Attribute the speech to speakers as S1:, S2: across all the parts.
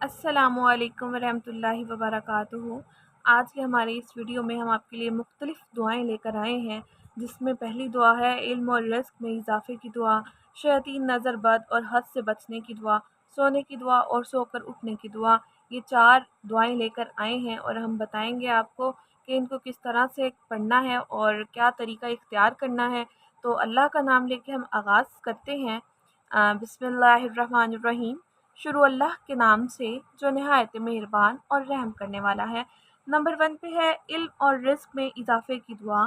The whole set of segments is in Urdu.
S1: السلام علیکم ورحمۃ اللہ وبرکاتہ۔ آج کے ہمارے اس ویڈیو میں ہم آپ کے لیے مختلف دعائیں لے کر آئے ہیں، جس میں پہلی دعا ہے علم اور رزق میں اضافے کی دعا، شیاطین نظر بد اور حد سے بچنے کی دعا، سونے کی دعا اور سو کر اٹھنے کی دعا۔ یہ 4 دعائیں لے کر آئے ہیں اور ہم بتائیں گے آپ کو کہ ان کو کس طرح سے پڑھنا ہے اور کیا طریقہ اختیار کرنا ہے۔ تو اللہ کا نام لے کے ہم آغاز کرتے ہیں۔ بسم اللہ الرحمن الرحیم۔ شروع اللہ کے نام سے جو نہایت مہربان اور رحم کرنے والا ہے۔ نمبر 1 پہ ہے علم اور رزق میں اضافے کی دعا۔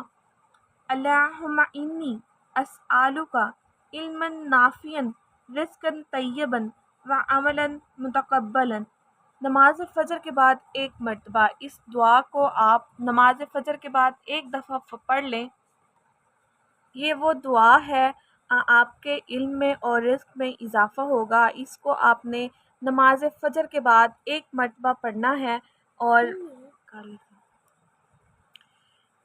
S1: اللہم انی اسألک علما نافعا رزقا طیبا وعملا متقبلا۔ نماز فجر کے بعد ایک مرتبہ اس دعا کو آپ نماز فجر کے بعد ایک دفعہ پڑھ لیں۔ یہ وہ دعا ہے، آپ کے علم میں اور رزق میں اضافہ ہوگا۔ اس کو آپ نے نماز فجر کے بعد ایک مرتبہ پڑھنا ہے اور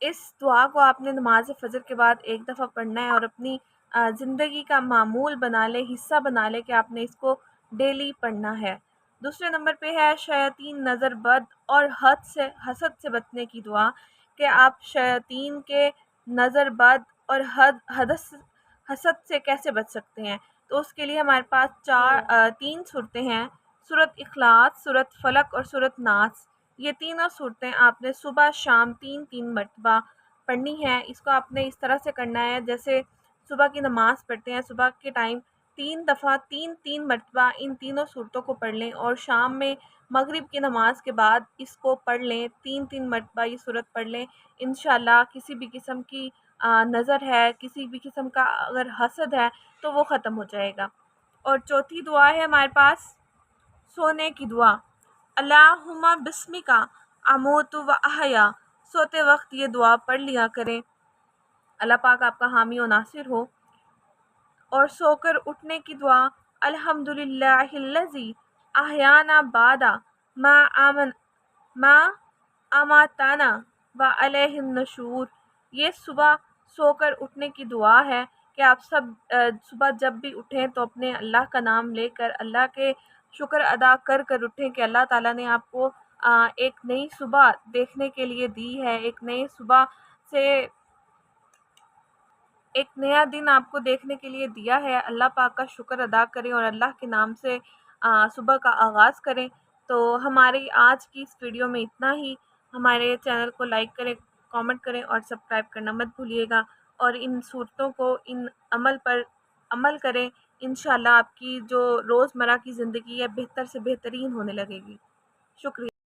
S1: اس دعا کو آپ نے نماز فجر کے بعد ایک دفعہ پڑھنا ہے اور اپنی زندگی کا معمول بنا لے، حصہ بنا لے کہ آپ نے اس کو ڈیلی پڑھنا ہے۔ دوسرے نمبر پہ ہے شیاطین نظر بد اور حسد سے بچنے کی دعا، کہ آپ شیاطین کے نظر بد اور حسد سے کیسے بچ سکتے ہیں۔ تو اس کے لیے ہمارے پاس 3 صورتیں ہیں، سورۃ اخلاص، سورۃ فلق اور سورۃ ناس۔ یہ تینوں صورتیں آپ نے صبح شام 3 مرتبہ پڑھنی ہے۔ اس کو آپ نے اس طرح سے کرنا ہے جیسے صبح کی نماز پڑھتے ہیں، صبح کے ٹائم 3 دفعہ 3 مرتبہ ان تینوں صورتوں کو پڑھ لیں، اور شام میں مغرب کی نماز کے بعد اس کو پڑھ لیں، 3 مرتبہ یہ صورت پڑھ لیں۔ انشاءاللہ کسی بھی قسم کی نظر ہے، کسی بھی قسم کا اگر حسد ہے تو وہ ختم ہو جائے گا۔ اور چوتھی دعا ہے ہمارے پاس سونے کی دعا۔ اللہم بسمک اموت و احیا۔ سوتے وقت یہ دعا پڑھ لیا کریں، اللہ پاک آپ کا حامی و ناصر ہو۔ اور سو کر اٹھنے کی دعا، الحمدللہ الذی احیانا بعد ما اماتنا وعلیہ النشور۔ یہ صبح سو کر اٹھنے کی دعا ہے کہ آپ سب صبح جب بھی اٹھیں تو اپنے اللہ کا نام لے کر اللہ کے شکر ادا کر کر اٹھیں کہ اللہ تعالیٰ نے آپ کو ایک نئی صبح دیکھنے کے لیے دی ہے، ایک نئی صبح سے ایک نیا دن آپ کو دیکھنے کے لیے دیا ہے۔ اللہ پاک کا شکر ادا کریں اور اللہ کے نام سے صبح کا آغاز کریں۔ تو ہماری آج کی اس ویڈیو میں اتنا ہی۔ ہمارے چینل کو لائک کریں، کامنٹ کریں اور سبسکرائب کرنا مت بھولیے گا، اور ان صورتوں کو ان عمل پر عمل کریں۔ انشاءاللہ آپ کی جو روزمرہ کی زندگی ہے بہتر سے بہترین ہونے لگے گی۔ شکریہ۔